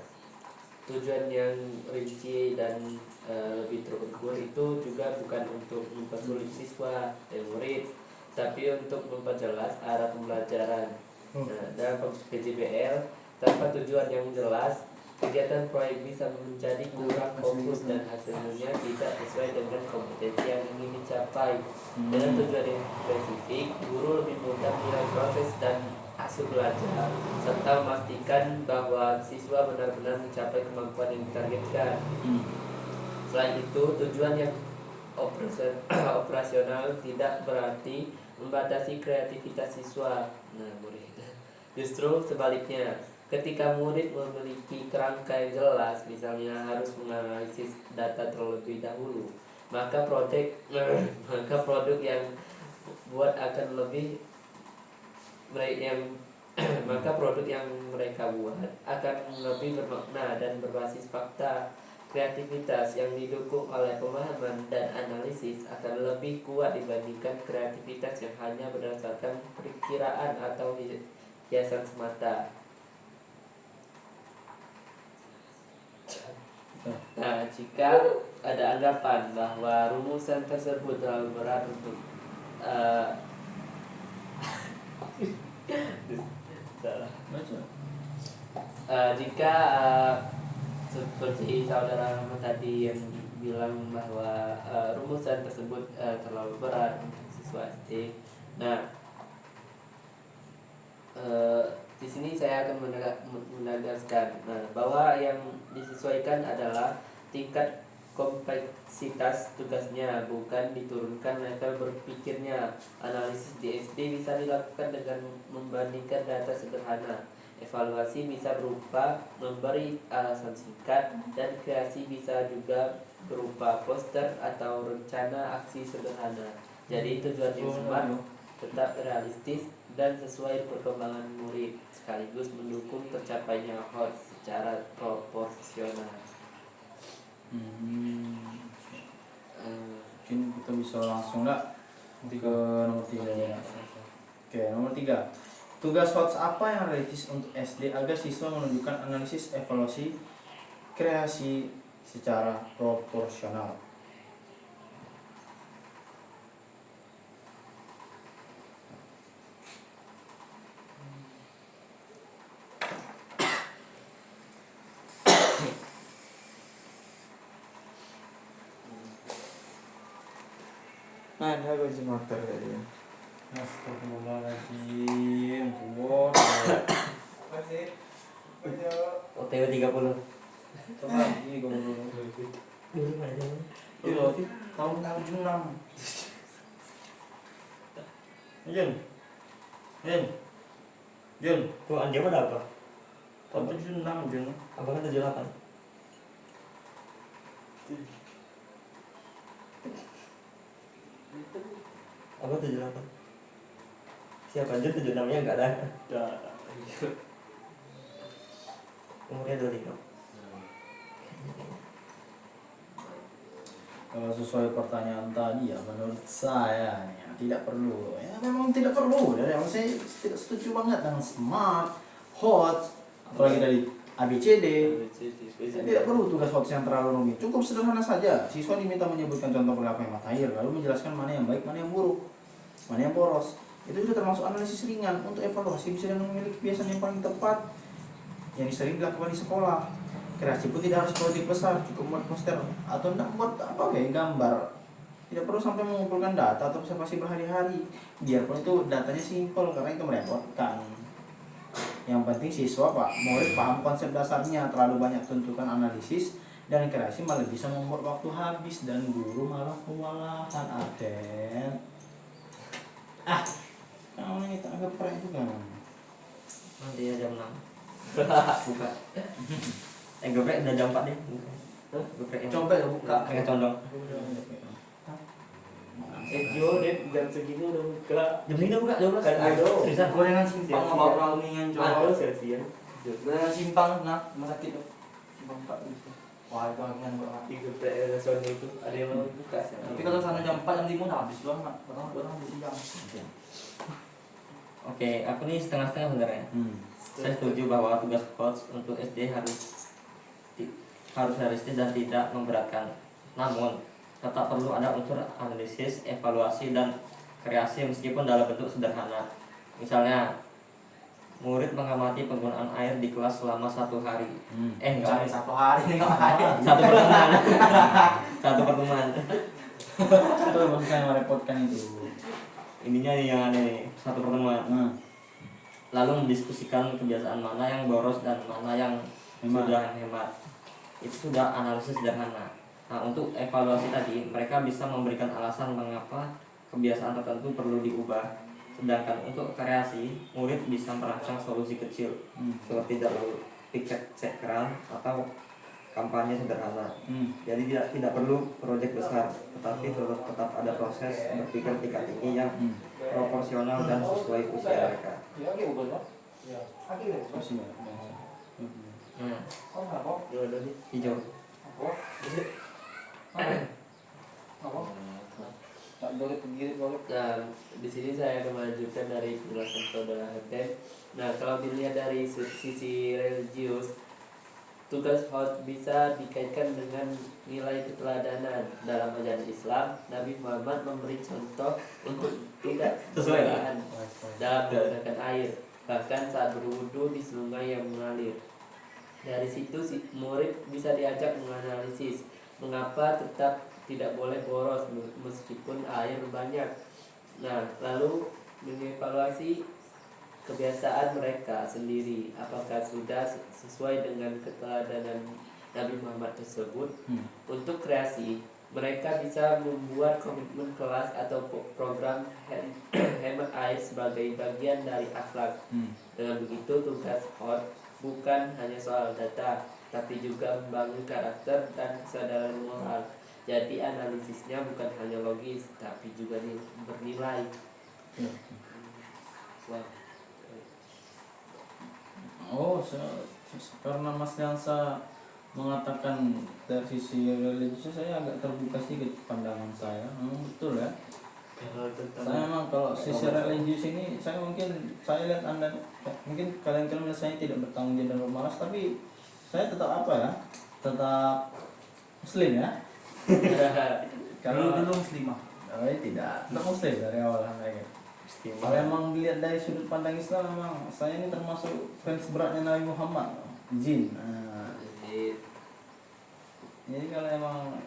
tujuan yang rinci dan lebih terukur itu juga bukan untuk mempersulit siswa dan murid, tapi untuk memperjelas arah pembelajaran. Nah, dalam PJBL, tanpa tujuan yang jelas, kegiatan proyek bisa menjadi kurang fokus dan hasilnya tidak sesuai dengan kompetensi yang ingin dicapai. Dengan tujuan yang spesifik, guru lebih mudah menilai proses dan hasil belajar, serta memastikan bahwa siswa benar-benar mencapai kemampuan yang ditargetkan. Selain itu, tujuan yang operasional tidak berarti membatasi kreativitas siswa. Nah, murid. Justru sebaliknya, ketika murid memiliki kerangka yang jelas, misalnya harus menganalisis data terlebih dahulu, maka produk yang buat akan lebih maka produk yang mereka buat akan lebih bermakna dan berbasis fakta. Kreativitas yang didukung oleh pemahaman dan analisis akan lebih kuat dibandingkan kreativitas yang hanya berdasarkan perkiraan atau hiasan semata. Nah, jika ada anggapan bahwa rumusan tersebut terlalu berat untuk jika seperti saudara Rahmat tadi yang bilang bahwa rumusan tersebut terlalu berat untuk siswa SD. Nah, di sini saya akan menegaskan bahwa yang disesuaikan adalah tingkat kompleksitas tugasnya, bukan diturunkan level berpikirnya. Analisis di SD bisa dilakukan dengan membandingkan data sederhana. Evaluasi bisa berupa memberi alasan singkat, dan kreasi bisa juga berupa poster atau rencana aksi sederhana. Jadi tujuan yang smart tetap realistis dan sesuai perkembangan murid, sekaligus mendukung tercapainya HOT secara proporsional. Mungkin kita bisa langsung ke nomor 3 ya. Oke, nomor 3. Tugas HOTS apa yang realistis untuk SD agar siswa menunjukkan analisis, evaluasi, kreasi secara proporsional? Ada kunci motor tadi. Astagfirullahaladzim. Kuat. OTW 30. Coba lagi kamu dulu. Dulu mana zaman? Iya, tahun 76. Jun. Jun. Tuh anjir pada apa? Tahun 76, Jun. Abang kan 78. Abang 78. Siapa aja 76-nya enggak ada. Umurnya 25. Kalau sesuai pertanyaan tadi ya menurut saya ya, tidak perlu. Ya memang tidak perlu. Dari awal saya tidak setuju banget dengan smart, hot, apalagi dari ABCD. Tidak perlu tugas hot yang terlalu rumit. Cukup sederhana saja. Siswa diminta menyebutkan contoh perilaku yang matahir, lalu menjelaskan mana yang baik, mana yang buruk, mana yang boros. Itu sudah termasuk analisis ringan. Untuk evaluasi bisa dengan memilih kebiasaan yang paling tepat yang sering dilakukan di sekolah. Kreasi pun tidak harus proyek besar, cukup buat poster atau enggak buat apa kayak gambar. Tidak perlu sampai mengumpulkan data atau observasi berhari-hari. Biarpun itu datanya simpel karena itu merepotkan. Yang penting siswa murid paham konsep dasarnya. Terlalu banyak tuntutan analisis dan kreasi malah bisa membuat waktu habis dan guru malah kewalahan. Aden. Kamu ini tak agak pernah juga. Nanti ya jam 6. Buka. Geprek udah jam 4 deh. Geprek yang Coba ya buka. pakai condong. Jo, Dep, jam segini udah buka. Jam segini buka, jam 12. Kan ada. Seriusan. Gorengan simpang Siap, sama siap. brownian Ada cowok. sesian. Gorengan simpang nah, rumah sakit tuh. Simpang 4 gitu. Wah, itu angin banget. Tiga PR Sony itu ada yang mau buka. Tapi kalau sana jam 4 jam 5 udah habis doang, Mak. Orang habis jam. Oke, aku nih setengah-setengah sebenarnya. Saya setuju bahwa tugas coach untuk SD harus realistis dan tidak memberatkan. Namun, tetap perlu ada unsur analisis, evaluasi, dan kreasi meskipun dalam bentuk sederhana. Misalnya, murid mengamati penggunaan air di kelas selama 1 hari. Cari 1 hari nih enggak hari. Satu pertemuan. Satu pertemuan. Itu maksud saya merepotkan itu. Ininya nih yang ada nih, satu pertemuan. Lalu mendiskusikan kebiasaan mana yang boros dan mana yang sudah hemat. Itu sudah analisis sederhana. Nah, untuk evaluasi tadi, mereka bisa memberikan alasan mengapa kebiasaan tertentu perlu diubah. Sedangkan untuk kreasi, murid bisa merancang solusi kecil seperti jalur piket cek keran atau kampanye sederhana. Jadi tidak perlu proyek besar, tetapi tetap ada proses berpikir tingkat tinggi yang proporsional dan sesuai usia mereka. Hijau. Nah, di sini saya akan melanjutkan dari penjelasan saudara Heten. Nah, kalau dilihat dari sisi religius, tugas host bisa dikaitkan dengan nilai keteladanan. Dalam ajaran Islam, Nabi Muhammad memberi contoh untuk tidak kesalahan dalam menggunakan air, bahkan saat berwudu di sungai yang mengalir. Dari situ si murid bisa diajak menganalisis mengapa tetap tidak boleh boros meskipun air banyak. Nah, lalu mengevaluasi kebiasaan mereka sendiri, apakah sudah sesuai dengan keteladanan Nabi Muhammad tersebut. Untuk kreasi, mereka bisa membuat komitmen kelas atau program hemat air sebagai bagian dari akhlak. Dengan begitu, tugas host bukan hanya soal data, tapi juga membangun karakter dan kesadaran moral. Jadi analisisnya bukan hanya logis, tapi juga bernilai. Karena Mas Dansa mengatakan dari sisi religius, saya agak terbuka sedikit pandangan saya. Betul ya. Saya memang kalau sisi religius ini, saya lihat Anda, mungkin kalian melihat saya tidak bertanggung jawab dan bermalas, tapi saya tetap tetap Muslim ya. Dulu muslimah. Tidak Muslim dari awal sampai akhir. Kalau emang dilihat dari sudut pandang Islam, memang saya ini termasuk fans beratnya Nabi Muhammad, jin. Jadi kalau emang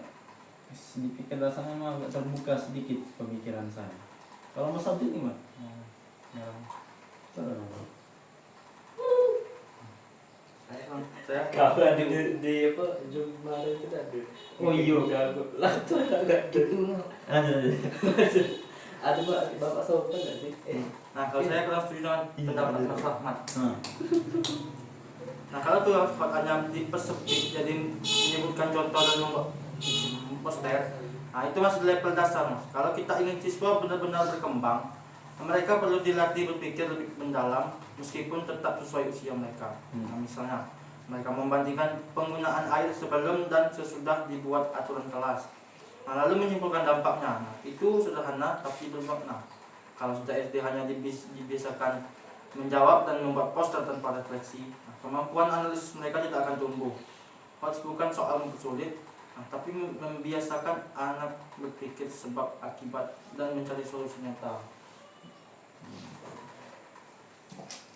dipikir dasarnya memang agak terbuka sedikit pemikiran saya. Kalau Mas Abdul gimana? Ya. Saya Kapan di apa Jumat itu tadi? Oh iya. Lah tuh agak gitu. Ada. Ada bapak sopan nggak sih? Nah, kalau saya kurang setuju dengan pendapat Mas Rahmat. Nah, Nah, kalau tuh hanya dipersempit, jadi menyebutkan contoh dan membuat poster, nah itu masih level dasar, Mas. Kalau kita ingin siswa benar-benar berkembang, mereka perlu dilatih berpikir lebih mendalam, meskipun tetap sesuai usia mereka. Nah, misalnya, mereka membandingkan penggunaan air sebelum dan sesudah dibuat aturan kelas. Nah, lalu menyimpulkan dampaknya. Nah, itu sederhana tapi bermakna. Kalau sudah SD hanya dibiasakan menjawab dan membuat poster tanpa refleksi, nah, kemampuan analisis mereka tidak akan tumbuh. Hots bukan soal mempersulit, nah, tapi membiasakan anak berpikir sebab akibat dan mencari solusi nyata.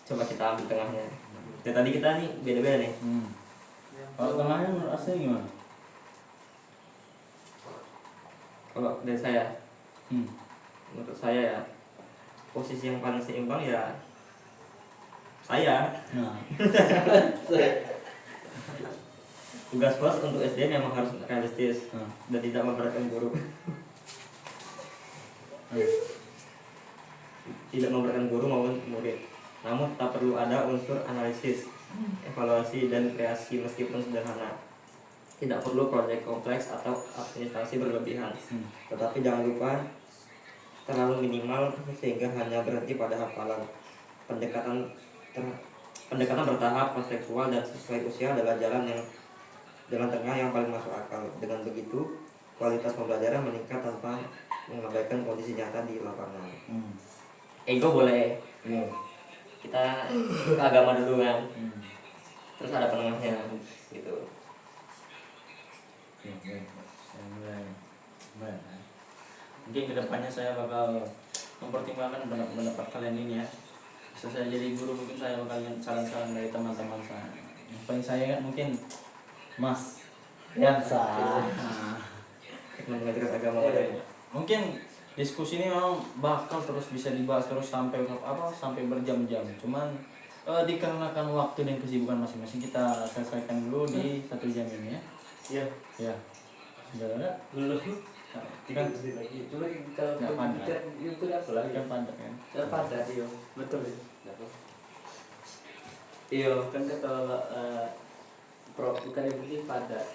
Coba kita ambil tengahnya. Dan tadi kita nih beda-beda nih. kalau tengahnya menurut Asnya gimana? Kalau dari saya, menurut saya ya posisi yang paling seimbang ya saya. Nah, Tugas pos untuk SD memang harus realistis dan tidak memberatkan guru. Tidak memberatkan guru maupun murid. Namun tak perlu ada unsur analisis, evaluasi dan kreasi meskipun sederhana. Tidak perlu proyek kompleks atau administrasi berlebihan. Tetapi jangan lupa terlalu minimal sehingga hanya berhenti pada hafalan. Pendekatan bertahap, konseptual dan sesuai usia adalah jalan tengah yang paling masuk akal. Dengan begitu, kualitas pembelajaran meningkat tanpa mengabaikan kondisi nyata di lapangan. Ego boleh. Kita ke agama dulu kan. Terus ada penengahnya gitu. saya mulai. Mungkin kedepannya saya bakal mempertimbangkan pendapat kalian ini ya. Bisa saya jadi guru, mungkin saya bakal ingat saran-saran dari teman-teman saya. Yang paling saya kan mungkin Mas Yansa. Mengajarkan agama Iya. Mungkin diskusi ini memang bakal terus bisa dibahas terus sampai sampai berjam-jam. Cuman dikarenakan waktu dan kesibukan masing-masing, kita selesaikan dulu di 1 jam ini ya. Iya. Ya. Sudah ada? Belum. Kan Lagi. Cuma kalau nggak padat. itu apa lagi? Kan padat kan. Padat iya. Betul ya. Iya kan kata Prof bukan yang penting padat.